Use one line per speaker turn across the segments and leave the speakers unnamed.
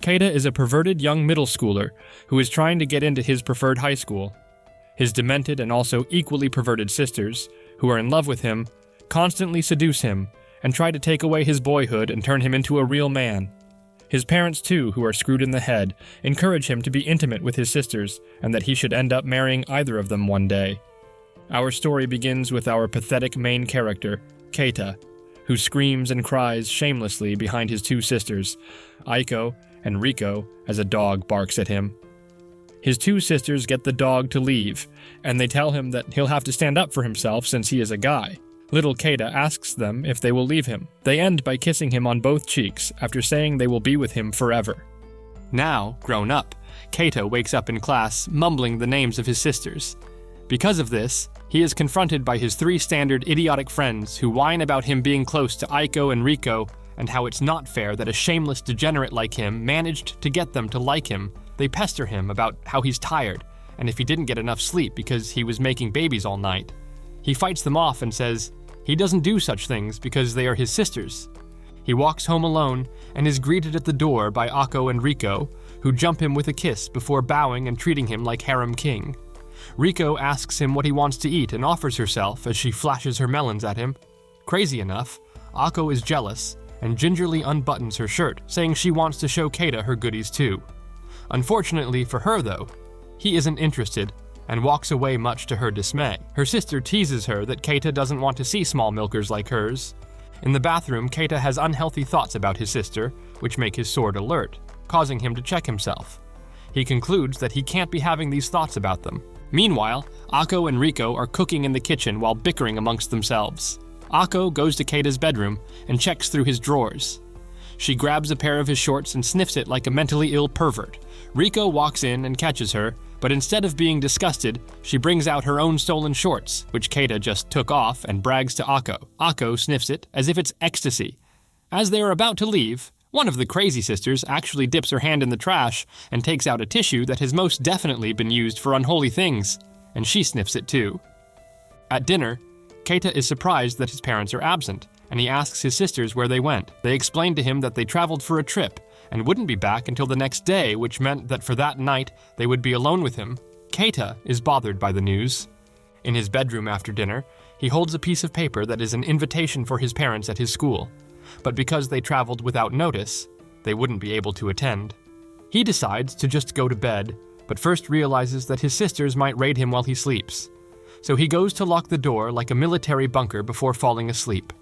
Keita is a perverted young middle schooler who is trying to get into his preferred high school. His demented and also equally perverted sisters, who are in love with him, constantly seduce him and try to take away his boyhood and turn him into a real man. His parents too, who are screwed in the head, encourage him to be intimate with his sisters and that he should end up marrying either of them one day. Our story begins with our pathetic main character, Keita, who screams and cries shamelessly behind his two sisters, Aiko and Riko, as a dog barks at him. His two sisters get the dog to leave, and they tell him that he'll have to stand up for himself since he is a guy. Little Keita asks them if they will leave him. They end by kissing him on both cheeks after saying they will be with him forever. Now, grown up, Keita wakes up in class mumbling the names of his sisters. Because of this, he is confronted by his three standard idiotic friends who whine about him being close to Aiko and Riko and how it's not fair that a shameless degenerate like him managed to get them to like him. They pester him about how he's tired and if he didn't get enough sleep because he was making babies all night. He fights them off and says he doesn't do such things because they are his sisters. He walks home alone and is greeted at the door by Aiko and Riko, who jump him with a kiss before bowing and treating him like Harem king. Riko asks him what he wants to eat and offers herself as she flashes her melons at him. Crazy enough, Aiko is jealous and gingerly unbuttons her shirt, saying she wants to show Keita her goodies too. Unfortunately for her though, he isn't interested and walks away much to her dismay. Her sister teases her that Keita doesn't want to see small milkers like hers. In the bathroom, Keita has unhealthy thoughts about his sister, which make his sword alert, causing him to check himself. He concludes that he can't be having these thoughts about them. Meanwhile, Aiko and Riko are cooking in the kitchen while bickering amongst themselves. Aiko goes to Keita's bedroom and checks through his drawers. She grabs a pair of his shorts and sniffs it like a mentally ill pervert. Riko walks in and catches her, but instead of being disgusted, she brings out her own stolen shorts, which Keita just took off, and brags to Aiko. Aiko sniffs it as if it's ecstasy. As they are about to leave, one of the crazy sisters actually dips her hand in the trash and takes out a tissue that has most definitely been used for unholy things, and she sniffs it too. At dinner, Keita is surprised that his parents are absent, and he asks his sisters where they went. They explain to him that they traveled for a trip and wouldn't be back until the next day, which meant that for that night they would be alone with him. Keita is bothered by the news. In his bedroom after dinner, he holds a piece of paper that is an invitation for his parents at his school, but because they traveled without notice, they wouldn't be able to attend. He decides to just go to bed, but first realizes that his sisters might raid him while he sleeps. So he goes to lock the door like a military bunker before falling asleep.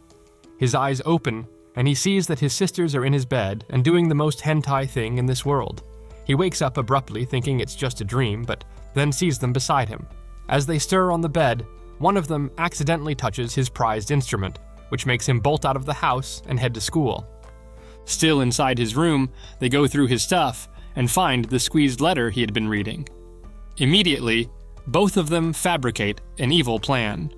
His eyes open, and he sees that his sisters are in his bed and doing the most hentai thing in this world. He wakes up abruptly thinking it's just a dream, but then sees them beside him. As they stir on the bed, one of them accidentally touches his prized instrument, which makes him bolt out of the house and head to school. Still inside his room, they go through his stuff and find the squeezed letter he had been reading. Immediately, both of them fabricate an evil plan.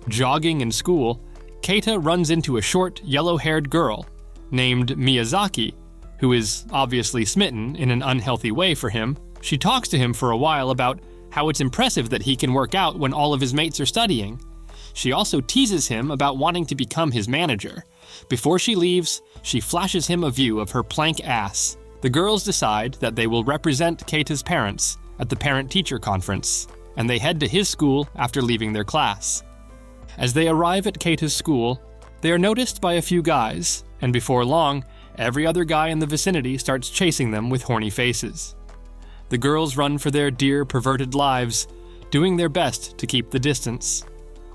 Jogging in school, Keita runs into a short, yellow-haired girl named Miyazaki, who is obviously smitten in an unhealthy way for him. She talks to him for a while about how it's impressive that he can work out when all of his mates are studying. She also teases him about wanting to become his manager. Before she leaves, she flashes him a view of her plank ass. The girls decide that they will represent Keita's parents at the parent-teacher conference, and they head to his school after leaving their class. As they arrive at Keita's school, they are noticed by a few guys, and before long, every other guy in the vicinity starts chasing them with horny faces. The girls run for their dear, perverted lives, doing their best to keep the distance.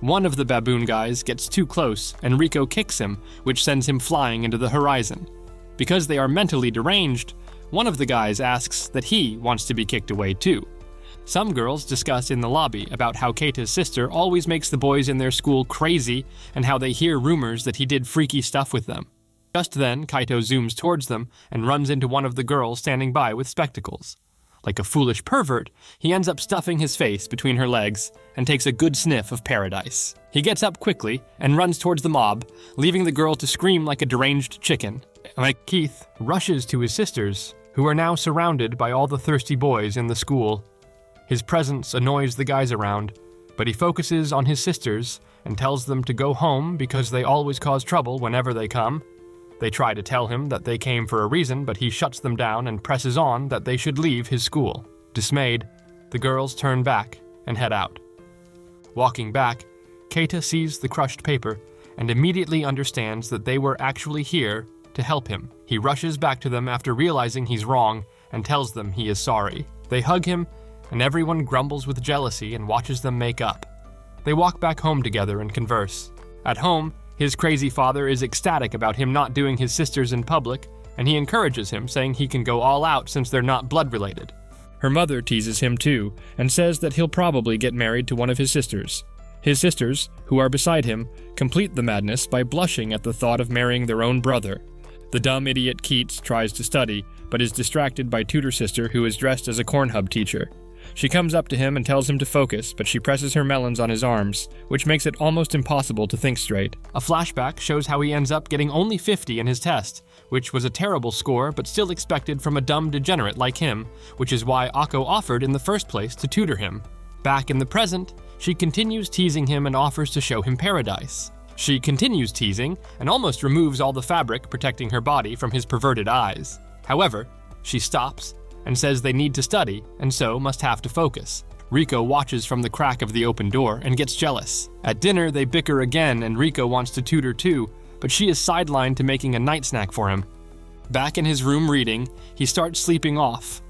One of the baboon guys gets too close, and Riko kicks him, which sends him flying into the horizon. Because they are mentally deranged, one of the guys asks that he wants to be kicked away too. Some girls discuss in the lobby about how Keita's sister always makes the boys in their school crazy and how they hear rumors that he did freaky stuff with them. Just then, Kaito zooms towards them and runs into one of the girls standing by with spectacles. Like a foolish pervert, he ends up stuffing his face between her legs and takes a good sniff of paradise. He gets up quickly and runs towards the mob, leaving the girl to scream like a deranged chicken. Keith rushes to his sisters, who are now surrounded by all the thirsty boys in the school. His presence annoys the guys around, but he focuses on his sisters and tells them to go home because they always cause trouble whenever they come. They try to tell him that they came for a reason, but he shuts them down and presses on that they should leave his school. Dismayed, the girls turn back and head out. Walking back, Keita sees the crushed paper and immediately understands that they were actually here to help him. He rushes back to them after realizing he's wrong and tells them he is sorry. They hug him, and everyone grumbles with jealousy and watches them make up. They walk back home together and converse. At home, his crazy father is ecstatic about him not doing his sisters in public, and he encourages him, saying he can go all out since they're not blood-related. Her mother teases him too, and says that he'll probably get married to one of his sisters. His sisters, who are beside him, complete the madness by blushing at the thought of marrying their own brother. The dumb idiot Keats tries to study, but is distracted by tutor sister who is dressed as a corn hub teacher. She comes up to him and tells him to focus, but she presses her melons on his arms, which makes it almost impossible to think straight. A flashback shows how he ends up getting only 50 in his test, which was a terrible score but still expected from a dumb degenerate like him, which is why Akko offered in the first place to tutor him. Back in the present, she continues teasing him and offers to show him paradise. She continues teasing and almost removes all the fabric protecting her body from his perverted eyes. However, she stops and says they need to study and so must have to focus. Riko watches from the crack of the open door and gets jealous. At dinner, they bicker again and Riko wants to tutor too, but she is sidelined to making a night snack for him. Back in his room reading, he starts sleeping off.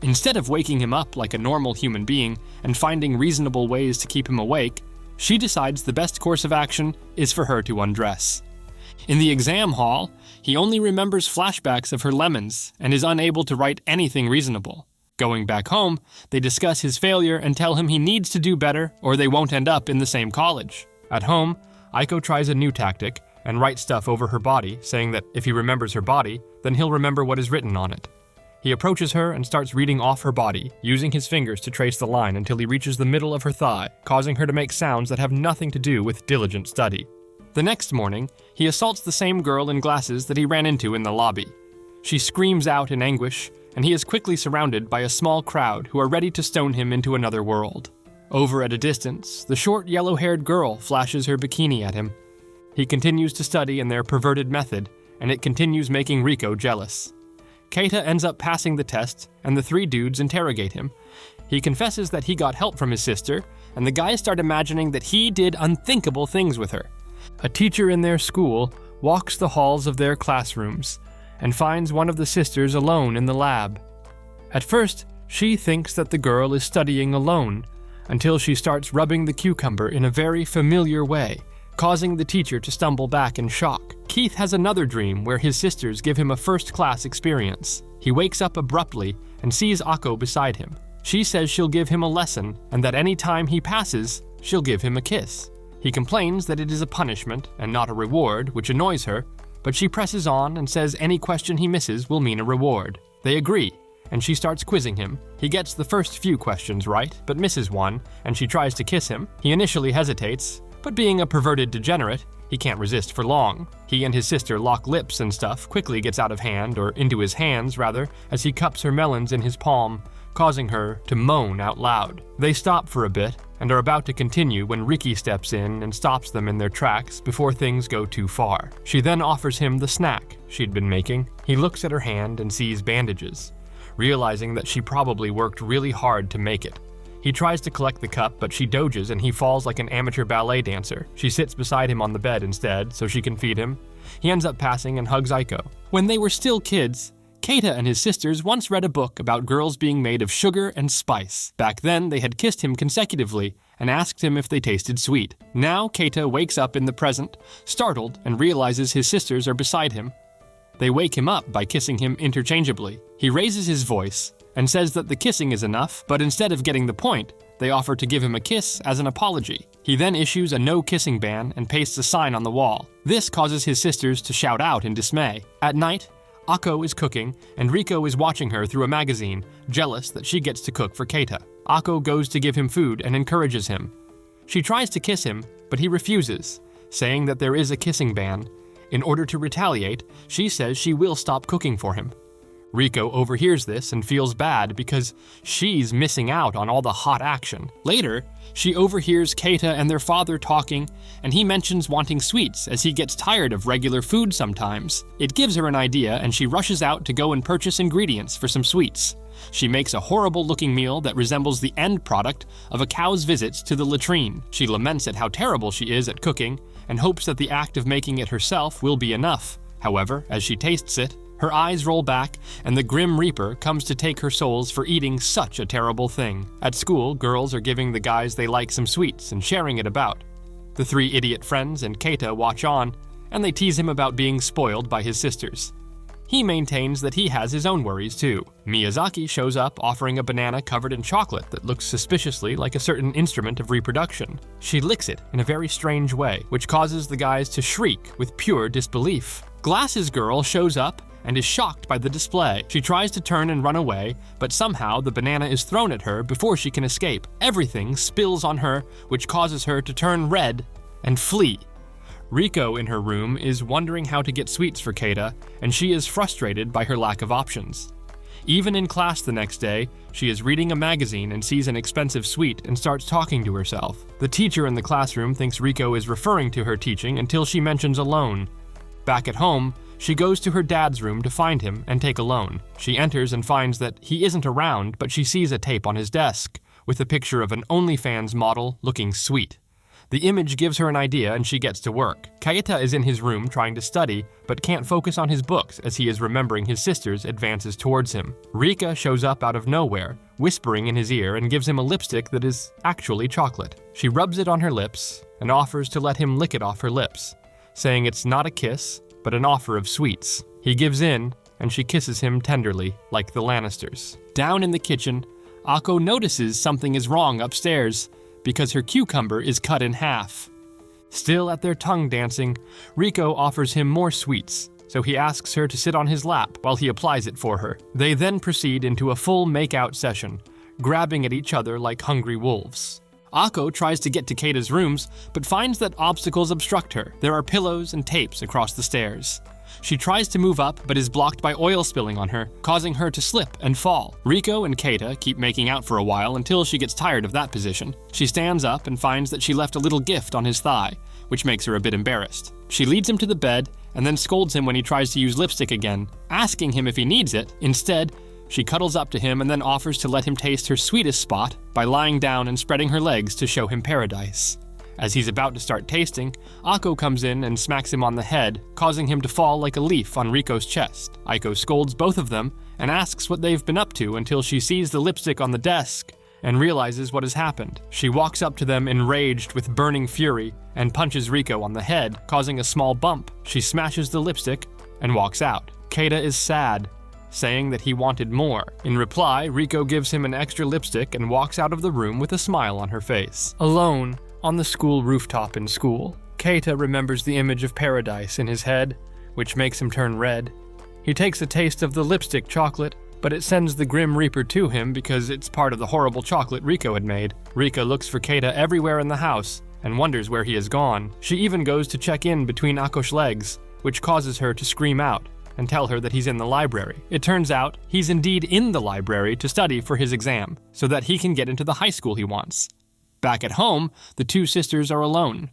Instead of waking him up like a normal human being and finding reasonable ways to keep him awake, she decides the best course of action is for her to undress. In the exam hall, he only remembers flashbacks of her lemons and is unable to write anything reasonable. Going back home, they discuss his failure and tell him he needs to do better or they won't end up in the same college. At home, Aiko tries a new tactic and writes stuff over her body, saying that if he remembers her body, then he'll remember what is written on it. He approaches her and starts reading off her body, using his fingers to trace the line until he reaches the middle of her thigh, causing her to make sounds that have nothing to do with diligent study. The next morning, he assaults the same girl in glasses that he ran into in the lobby. She screams out in anguish, and he is quickly surrounded by a small crowd who are ready to stone him into another world. Over at a distance, the short yellow-haired girl flashes her bikini at him. He continues to study in their perverted method, and it continues making Riko jealous. Keita ends up passing the test, and the three dudes interrogate him. He confesses that he got help from his sister, and the guys start imagining that he did unthinkable things with her. A teacher in their school walks the halls of their classrooms and finds one of the sisters alone in the lab. At first, she thinks that the girl is studying alone, until she starts rubbing the cucumber in a very familiar way, causing the teacher to stumble back in shock. Keith has another dream where his sisters give him a first-class experience. He wakes up abruptly and sees Akko beside him. She says she'll give him a lesson and that any time he passes, she'll give him a kiss. He complains that it is a punishment and not a reward, which annoys her, but she presses on and says any question he misses will mean a reward. They agree, and she starts quizzing him. He gets the first few questions right, but misses one, and she tries to kiss him. He initially hesitates, but being a perverted degenerate, he can't resist for long. He and his sister lock lips and stuff quickly gets out of hand, or into his hands rather, as he cups her melons in his palm, causing her to moan out loud. They stop for a bit, and are about to continue when Riki steps in and stops them in their tracks before things go too far. She then offers him the snack she'd been making. He looks at her hand and sees bandages, realizing that she probably worked really hard to make it. He tries to collect the cup, but she doges and he falls like an amateur ballet dancer. She sits beside him on the bed instead, so she can feed him. He ends up passing and hugs Aiko. When they were still kids, Keita and his sisters once read a book about girls being made of sugar and spice. Back then, they had kissed him consecutively and asked him if they tasted sweet. Now, Keita wakes up in the present, startled, and realizes his sisters are beside him. They wake him up by kissing him interchangeably. He raises his voice and says that the kissing is enough, but instead of getting the point, they offer to give him a kiss as an apology. He then issues a no kissing ban and pastes a sign on the wall. This causes his sisters to shout out in dismay. At night, Akko is cooking, and Riko is watching her through a magazine, jealous that she gets to cook for Keita. Akko goes to give him food and encourages him. She tries to kiss him, but he refuses, saying that there is a kissing ban. In order to retaliate, she says she will stop cooking for him. Riko overhears this and feels bad because she's missing out on all the hot action. Later, she overhears Keita and their father talking, and he mentions wanting sweets as he gets tired of regular food sometimes. It gives her an idea, and she rushes out to go and purchase ingredients for some sweets. She makes a horrible-looking meal that resembles the end product of a cow's visits to the latrine. She laments at how terrible she is at cooking, and hopes that the act of making it herself will be enough. However, as she tastes it, her eyes roll back, and the Grim Reaper comes to take her souls for eating such a terrible thing. At school, girls are giving the guys they like some sweets and sharing it about. The three idiot friends and Keita watch on, and they tease him about being spoiled by his sisters. He maintains that he has his own worries too. Miyazaki shows up offering a banana covered in chocolate that looks suspiciously like a certain instrument of reproduction. She licks it in a very strange way, which causes the guys to shriek with pure disbelief. Glasses Girl shows up and is shocked by the display. She tries to turn and run away, but somehow the banana is thrown at her before she can escape. Everything spills on her, which causes her to turn red and flee. Riko in her room is wondering how to get sweets for Keita, and she is frustrated by her lack of options. Even in class the next day, she is reading a magazine and sees an expensive sweet and starts talking to herself. The teacher in the classroom thinks Riko is referring to her teaching until she mentions a loan. Back at home, she goes to her dad's room to find him and take a loan. She enters and finds that he isn't around, but she sees a tape on his desk with a picture of an OnlyFans model looking sweet. The image gives her an idea and she gets to work. Keita is in his room trying to study, but can't focus on his books as he is remembering his sister's advances towards him. Rika shows up out of nowhere, whispering in his ear, and gives him a lipstick that is actually chocolate. She rubs it on her lips and offers to let him lick it off her lips, saying it's not a kiss, but an offer of sweets. He gives in, and she kisses him tenderly, like the Lannisters. Down in the kitchen, Akko notices something is wrong upstairs, because her cucumber is cut in half. Still at their tongue dancing, Riko offers him more sweets, so he asks her to sit on his lap while he applies it for her. They then proceed into a full make-out session, grabbing at each other like hungry wolves. Akko tries to get to Keita's rooms, but finds that obstacles obstruct her. There are pillows and tapes across the stairs. She tries to move up, but is blocked by oil spilling on her, causing her to slip and fall. Riko and Keita keep making out for a while until she gets tired of that position. She stands up and finds that she left a little gift on his thigh, which makes her a bit embarrassed. She leads him to the bed and then scolds him when he tries to use lipstick again, asking him if he needs it. Instead, she cuddles up to him and then offers to let him taste her sweetest spot by lying down and spreading her legs to show him paradise. As he's about to start tasting, Akko comes in and smacks him on the head, causing him to fall like a leaf on Riko's chest. Aiko scolds both of them and asks what they've been up to until she sees the lipstick on the desk and realizes what has happened. She walks up to them enraged with burning fury and punches Riko on the head, causing a small bump. She smashes the lipstick and walks out. Keita is sad, saying that he wanted more. In reply, Riko gives him an extra lipstick and walks out of the room with a smile on her face. Alone, on the school rooftop in school, Keita remembers the image of paradise in his head, which makes him turn red. He takes a taste of the lipstick chocolate, but it sends the Grim Reaper to him because it's part of the horrible chocolate Riko had made. Rika looks for Keita everywhere in the house and wonders where he has gone. She even goes to check in between Akko's legs, which causes her to scream out and tell her that he's in the library. It turns out he's indeed in the library to study for his exam, so that he can get into the high school he wants. Back at home, the two sisters are alone.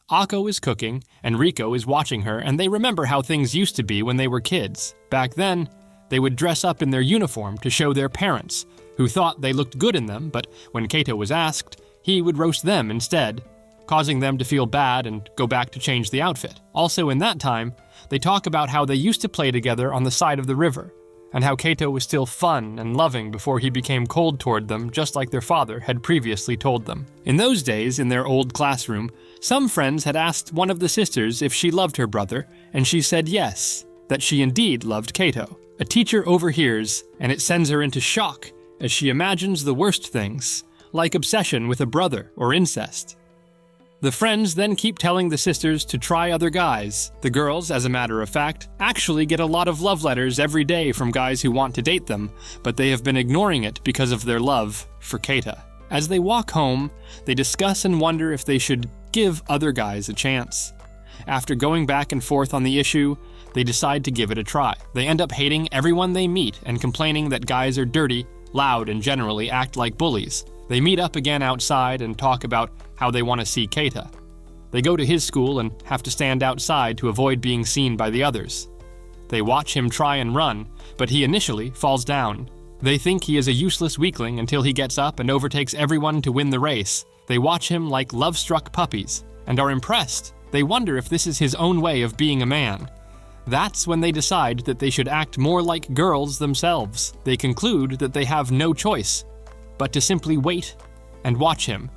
Akko is cooking, and Riko is watching her, and they remember how things used to be when they were kids. Back then, they would dress up in their uniform to show their parents, who thought they looked good in them, but when Keita was asked, he would roast them instead, causing them to feel bad and go back to change the outfit. Also in that time, they talk about how they used to play together on the side of the river, and how Keita was still fun and loving before he became cold toward them, just like their father had previously told them. In those days, in their old classroom, some friends had asked one of the sisters if she loved her brother, and she said yes, that she indeed loved Keita. A teacher overhears, and it sends her into shock as she imagines the worst things, like obsession with a brother or incest. The friends then keep telling the sisters to try other guys. The girls, as a matter of fact, actually get a lot of love letters every day from guys who want to date them, but they have been ignoring it because of their love for Keita. As they walk home, they discuss and wonder if they should give other guys a chance. After going back and forth on the issue, they decide to give it a try. They end up hating everyone they meet and complaining that guys are dirty, loud, and generally act like bullies. They meet up again outside and talk about how they want to see Keita. They go to his school and have to stand outside to avoid being seen by the others. They watch him try and run, but he initially falls down. They think he is a useless weakling until he gets up and overtakes everyone to win the race. They watch him like love-struck puppies and are impressed. They wonder if this is his own way of being a man. That's when they decide that they should act more like girls themselves. They conclude that they have no choice but to simply wait and watch him,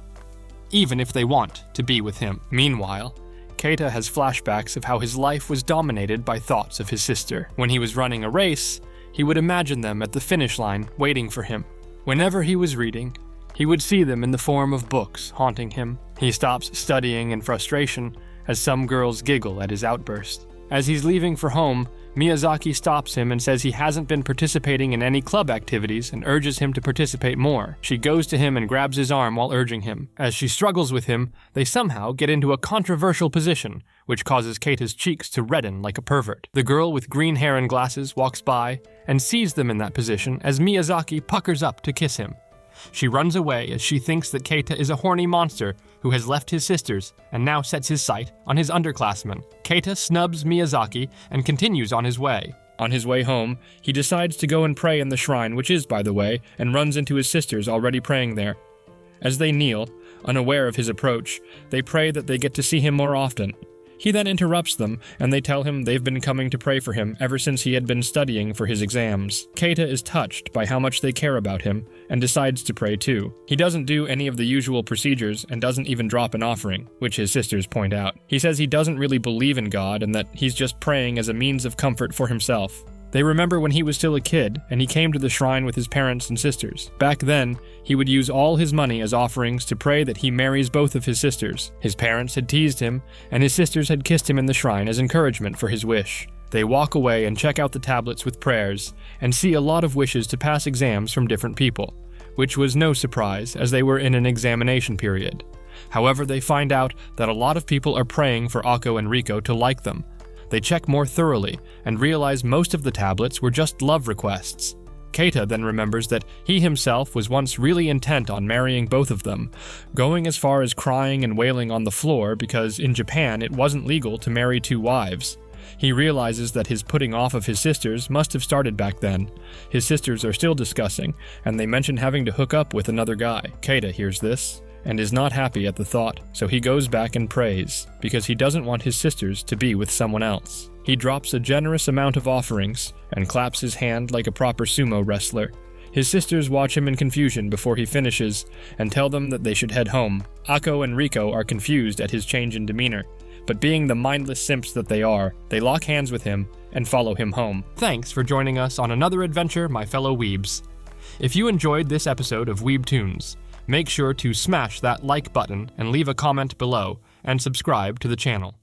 even if they want to be with him. Meanwhile, Keita has flashbacks of how his life was dominated by thoughts of his sister. When he was running a race, he would imagine them at the finish line waiting for him. Whenever he was reading, he would see them in the form of books haunting him. He stops studying in frustration as some girls giggle at his outburst. As he's leaving for home, Miyazaki stops him and says he hasn't been participating in any club activities and urges him to participate more. She goes to him and grabs his arm while urging him. As she struggles with him, they somehow get into a controversial position, which causes Keita's cheeks to redden like a pervert. The girl with green hair and glasses walks by and sees them in that position as Miyazaki puckers up to kiss him. She runs away as she thinks that Keita is a horny monster who has left his sisters and now sets his sight on his underclassmen. Keita snubs Miyazaki and continues on his way. On his way home, he decides to go and pray in the shrine, which is, by the way, and runs into his sisters already praying there. As they kneel, unaware of his approach, they pray that they get to see him more often. He then interrupts them, and they tell him they've been coming to pray for him ever since he had been studying for his exams. Keita is touched by how much they care about him, and decides to pray too. He doesn't do any of the usual procedures, and doesn't even drop an offering, which his sisters point out. He says he doesn't really believe in God, and that he's just praying as a means of comfort for himself. They remember when he was still a kid, and he came to the shrine with his parents and sisters. Back then, he would use all his money as offerings to pray that he marries both of his sisters. His parents had teased him, and his sisters had kissed him in the shrine as encouragement for his wish. They walk away and check out the tablets with prayers, and see a lot of wishes to pass exams from different people, which was no surprise as they were in an examination period. However, they find out that a lot of people are praying for Akko and Riko to like them. They check more thoroughly and realize most of the tablets were just love requests. Keita then remembers that he himself was once really intent on marrying both of them, going as far as crying and wailing on the floor because in Japan it wasn't legal to marry two wives. He realizes that his putting off of his sisters must have started back then. His sisters are still discussing, and they mention having to hook up with another guy. Keita hears this and is not happy at the thought, so he goes back and prays, because he doesn't want his sisters to be with someone else. He drops a generous amount of offerings, and claps his hand like a proper sumo wrestler. His sisters watch him in confusion before he finishes, and tell them that they should head home. Akko and Riko are confused at his change in demeanor, but being the mindless simps that they are, they lock hands with him and follow him home. Thanks for joining us on another adventure, my fellow Weebs. If you enjoyed this episode of Weeb Tunes, make sure to smash that like button and leave a comment below, and subscribe to the channel.